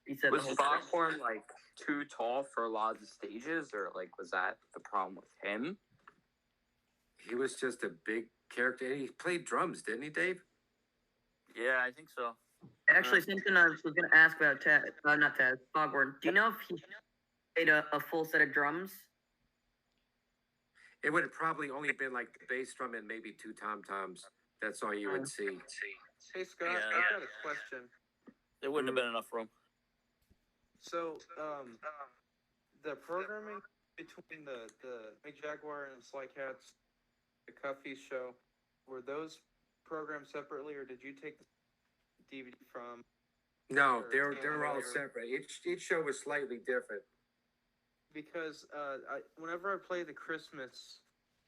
He said Was the whole Foghorn like too tall for a lot of the stages, or like was that the problem with him? He was just a big character. And he played drums, didn't he, Dave? Yeah, I think so. Actually, something I was going to ask about Taz, not Taz, Foghorn. Do you know if he played a full set of drums? It would have probably only been like the bass drum and maybe 2 tom-toms. That's all you would see. Hey Scott, Yeah. I've got a question. There wouldn't have been enough room. So, the programming between the Big Jaguar and Sly Cats, the Cuffy show, were those programmed separately, or did you take the DVD from? No, they're all separate. Each show was slightly different. Because whenever I play the Christmas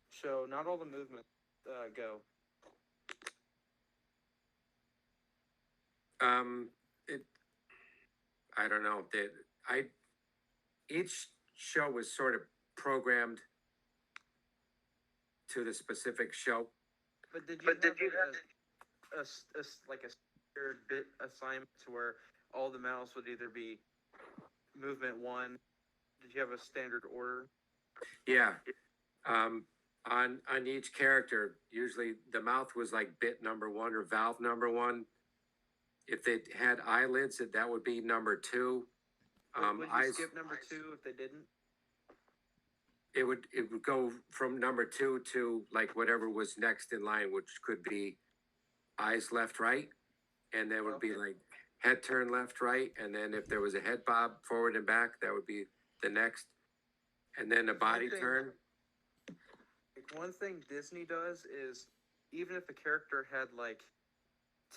show, not all the movements go. I don't know. Each show was sort of programmed to the specific show. But did you have a standard bit assignment to where all the mouse would either be movement 1? Did you have a standard order? Yeah. On each character, usually the mouth was like bit number 1 or valve number 1. If they had eyelids, that would be number 2. Would you Eyes, skip number 2 if they didn't? it would go from number 2 to like whatever was next in line, which could be eyes left, right, and then would be like head turn left, right, and then if there was a head bob forward and back, that would be the next, and then a body turn. One thing Disney does is, even if the character had like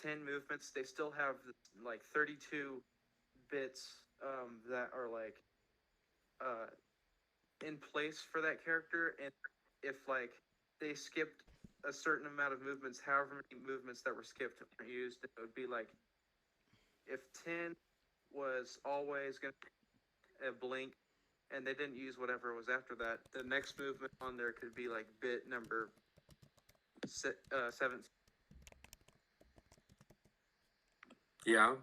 10 movements, they still have like 32 bits that are like in place for that character, and if like they skipped a certain amount of movements, however many movements that were skipped weren't used, it would be like if 10 was always going to blink, and they didn't use whatever was after that, the next movement on there could be like bit number 7. Yeah.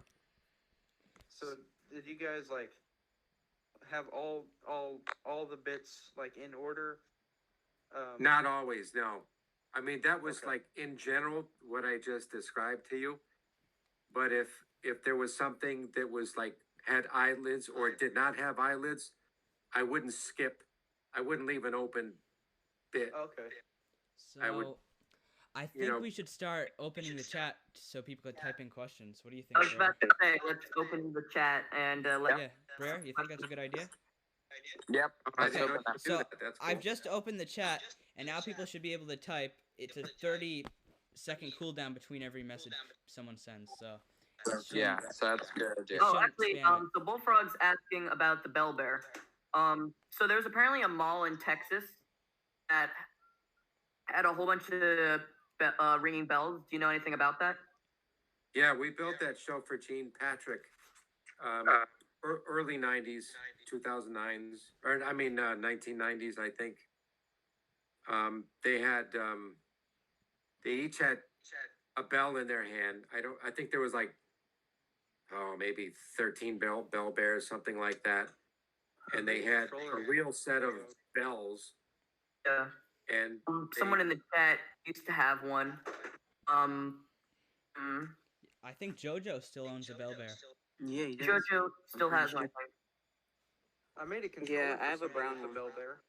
So did you guys like have all the bits like in order? Not always, no. I mean, that was Okay. like in general what I just described to you. But if there was something that was like had eyelids or did not have eyelids, I wouldn't skip. I wouldn't leave an open bit. Okay. So I would- I think we should start opening the chat so people could type in questions. What do you think? I was Brer? about to say, let's open the chat and let. Yeah, Brer, you think that's a good idea? Yep. I Okay, didn't know you could do so that. That's cool. I've just opened the chat, and now people should be able to type. It's a 30-second cooldown between every message someone sends. So Yeah, so that's a good idea. Oh, shouldn't actually, spam it. so Bullfrog's asking about the Bell Bear. So there's apparently a mall in Texas that had a whole bunch of ringing bells. Do you know anything about that? Yeah, we built that show for Gene Patrick, early '90s, 2009s, or I mean 1990s, I think. They had, they each had a bell in their hand. I think there was like, maybe 13 bell bears, something like that, and they had a real set of bells, Yeah. and Someone in the chat used to have one. I think JoJo still owns a Bell Bear. Yeah, he does. Jojo still pretty has one. sure. I made a controller. Yeah, I for have a somebody brown with a one. Bell Bear.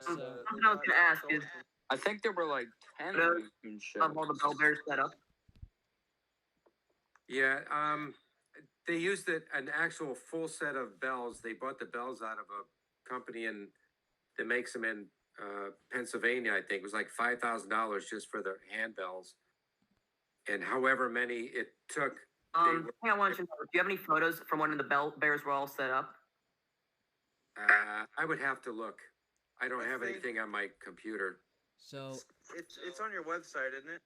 So- And, Something they I was got gonna ask sold is- to- I think there were like 10 Hello? Looney shows. All the Bell Bears set up. yeah, they used an actual full set of bells. They bought the bells out of a company that makes them in Pennsylvania. I think it was like $5,000 just for the handbells, and however many it took. Thing I wanted to know, do you have any photos from when the Bell Bears were all set up? I would have to look. I don't I have think- anything on my computer. So It's on your website, isn't it?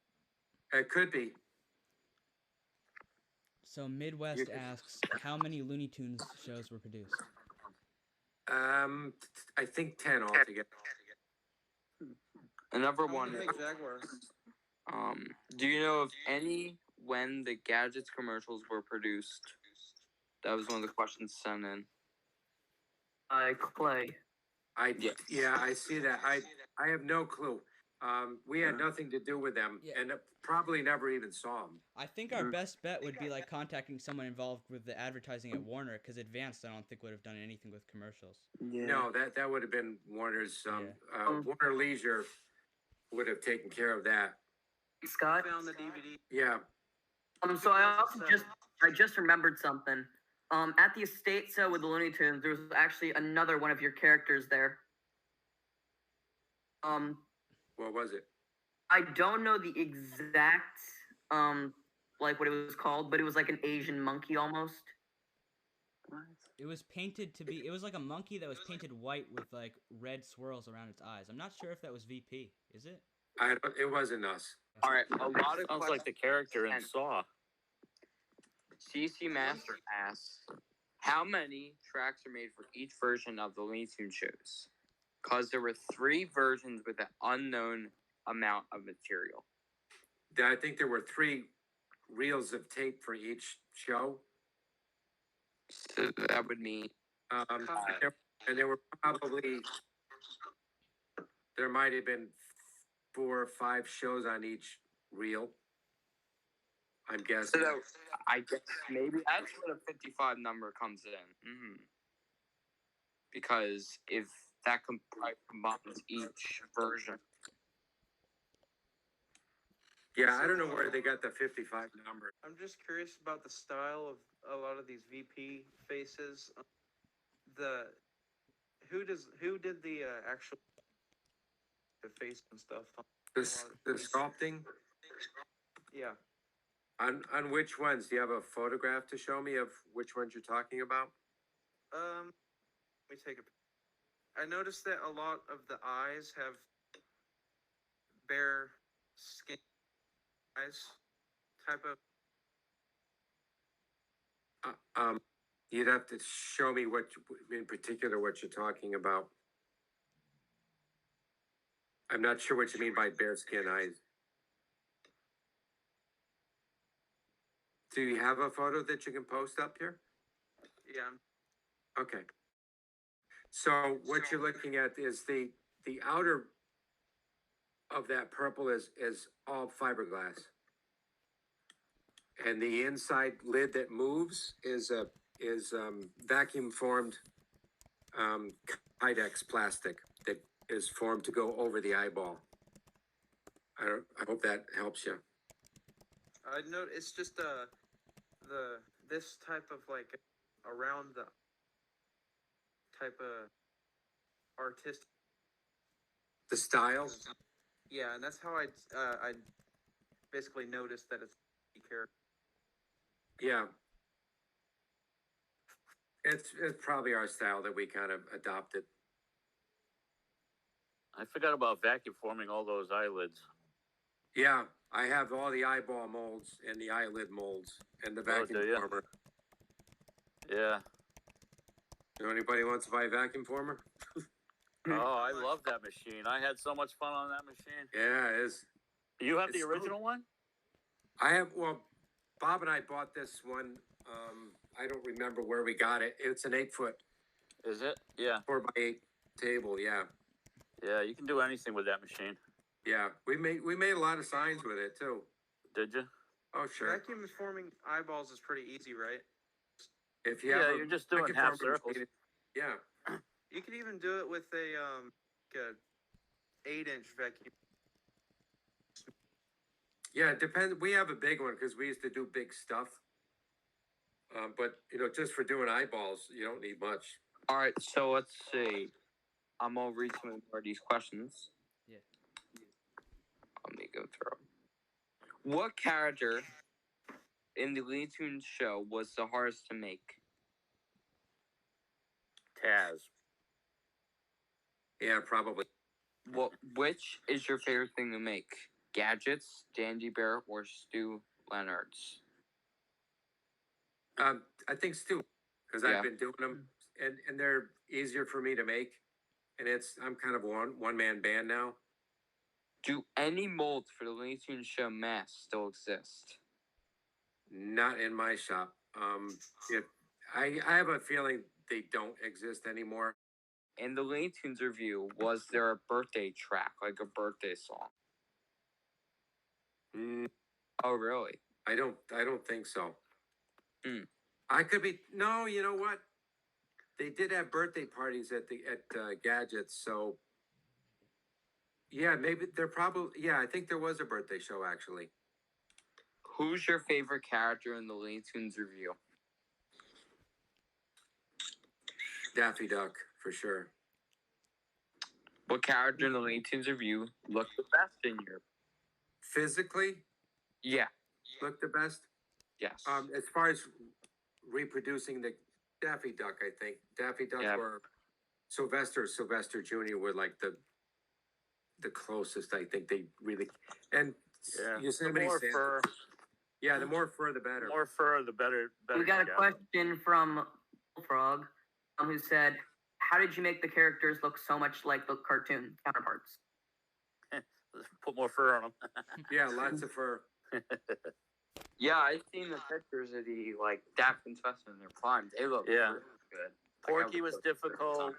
It could be. Midwest You- asks how many Looney Tunes shows were produced. I think 10 altogether. Another How one. many make Jaguar? Do you know of any when the Gadgets commercials were produced? That was one of the questions sent in. Clay. Yes. Yeah, I see that. I have no clue. We had nothing to do with them, Yeah. and probably never even saw them. I think our best bet would be like contacting someone involved with the advertising at Warner, because Advanced I don't think would have done anything with commercials. Yeah. No, that would have been Warner's. Yeah. Warner Leisure would have taken care of that. Scott. I found the DVD. Yeah. So I also just remembered something. At the estate sale with the Looney Tunes, there was actually another one of your characters there. What was it? I don't know the exact like what it was called, but it was like an Asian monkey almost. What? It was painted to be. It was like a monkey that was painted white with like red swirls around its eyes. I'm not sure if that was VP. Is it? It wasn't us. All right, a lot of Sounds like the character in And- Saw. CC Master asks, how many tracks are made for each version of the Looney Tunes shows? Because there were 3 versions with an unknown amount of material. I think there were 3 reels of tape for each show. So that would mean There were probably, there might have been 4 or 5 shows on each reel. I'm so guessing. that, I guess maybe that's where the 55 number comes in. Because if that combines each version. Yeah, I don't know where they got the 55 number. I'm just curious about the style of a lot of these VP faces. Who did the actual the face and stuff? The sculpting. Yeah. On which ones? Do you have a photograph to show me of which ones you're talking about? Let me take a. I noticed that a lot of the eyes have bare skin eyes type of. You'd have to show me in particular, what you're talking about. I'm not sure what you mean by bearskin eyes. Do you have a photo that you can post up here? Yeah. Okay. So what you're looking at is the outer of that purple is all fiberglass. And the inside lid that moves is vacuum formed Kydex plastic that is formed to go over the eyeball. I hope that helps you. I know it's just this type of like around the type of artistic. The style. Yeah, and that's how I basically noticed that it's a character. Yeah. It's probably our style that we kind of adopted. I forgot about vacuum forming all those eyelids. Yeah, I have all the eyeball molds and the eyelid molds and the vacuum do ya? former. Yeah. So anybody wants to buy a vacuum former? Oh, I love that machine. I had so much fun on that machine. Yeah, it is. You have the It's original one? I have, well, Bob and I bought this one. I don't remember where we got it. It's an 8-foot, Is it? Yeah. 4x8 table. Yeah. Yeah, you can do anything with that machine. Yeah. We made a lot of signs with it too. Did you? Oh, sure. Vacuum forming eyeballs is pretty easy, right? If you Yeah, have you're just doing vacuum half former circles. machine, yeah. You could even do it with a 8-inch vacuum. Yeah, it depends. We have a big one because we used to do big stuff. But just for doing eyeballs, you don't need much. All right, so let's see. I'm gonna read some more of these questions. Yeah. Let me go through. What character in the Looney Tunes show was the hardest to make? Taz. Yeah, probably. Which is your favorite thing to make? Gadgets, Dandy Bear, or Stew Leonard's? I think Stew, because Yeah. I've been doing them, and they're easier for me to make, and I'm kind of a one man band now. Do any molds for the Looney Tunes show Masse still exist? Not in my shop. I have a feeling they don't exist anymore. In the Looney Tunes review, was there a birthday track, like a birthday song? Oh, really? I don't think so. Hmm. I could be no. You know what? They did have birthday parties at Gadgets, so yeah, maybe they're probably I think there was a birthday show actually. Who's your favorite character in the Looney Tunes review? Daffy Duck for sure. What character in the Looney Tunes review looked the best in your? Physically, Yeah. look the best. Yes. As far as reproducing the Daffy Duck, I think Daffy Duck or Sylvester Jr. were like the closest. I think they really and Yosemite the more Sam. fur, Yeah, the more fur, the better. more fur, the better. We got a you question from Frog, who said, "How did you make the characters look so much like the cartoon counterparts?" Put more fur on them. Yeah, lots of fur. Yeah, I've seen the pictures of the Daft and Twister in their prime. They look Yeah. really good. Porky was difficult.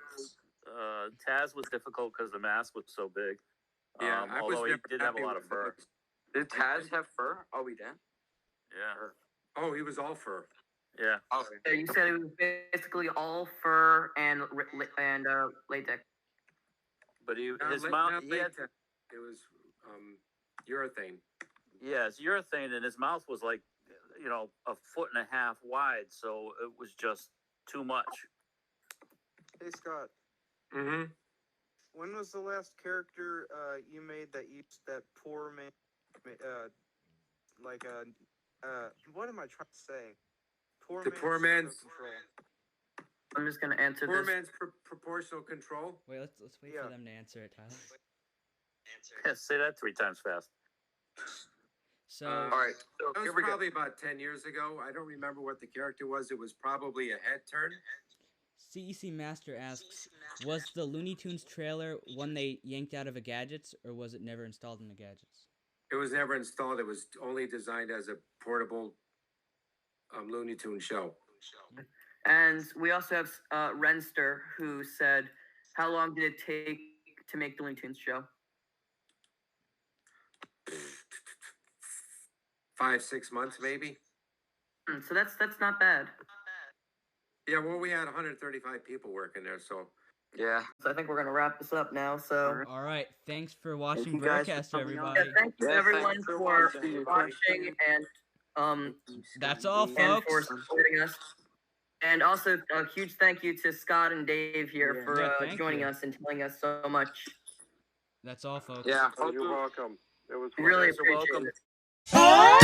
Taz was difficult because the mask was so big. Yeah, I was although he never did have a happy lot with of fur. it. Did Taz have fur? Oh, he did? Yeah. Oh, he was all fur. Yeah. Oh, So you said it was basically all fur and latex. But Not his la- mouth, not he had, latex. It was urethane. yeah, it's urethane, and his mouth was like, a foot and a half wide, so it was just too much. Hey Scott, Mm-hmm. when was the last character you made that poor man? What am I trying to say? The poor man's control. I'm just gonna answer poor this. man's proportional control. Wait, let's wait Yeah. for them to answer it, Tyler. Say that 3 times fast. So all right, so That was here we go. probably about 10 years ago. I don't remember what the character was. It was probably a head turn. CEC Master asks, was the Looney Tunes trailer one they yanked out of a Gadgets, or was it never installed in the Gadgets? It was never installed. It was only designed as a portable Looney Tune show. And we also have Renster, who said, how long did it take to make the Looney Tunes show? 5-6 months, maybe. So that's not bad. Yeah, well, we had 135 people working there, so Yeah. So I think we're gonna wrap this up now. So All right, thanks for watching you guys for Brercast, coming on. everybody. yeah, thank you Yeah, everyone thanks for for watching. watching and That's all, and for folks. supporting us. And also a huge thank you to Scott and Dave here Yeah. for Yeah, thank joining you. us and telling us so much. That's all, folks. Yeah. you're welcome. It was We really You're appreciate welcome. it. Oh!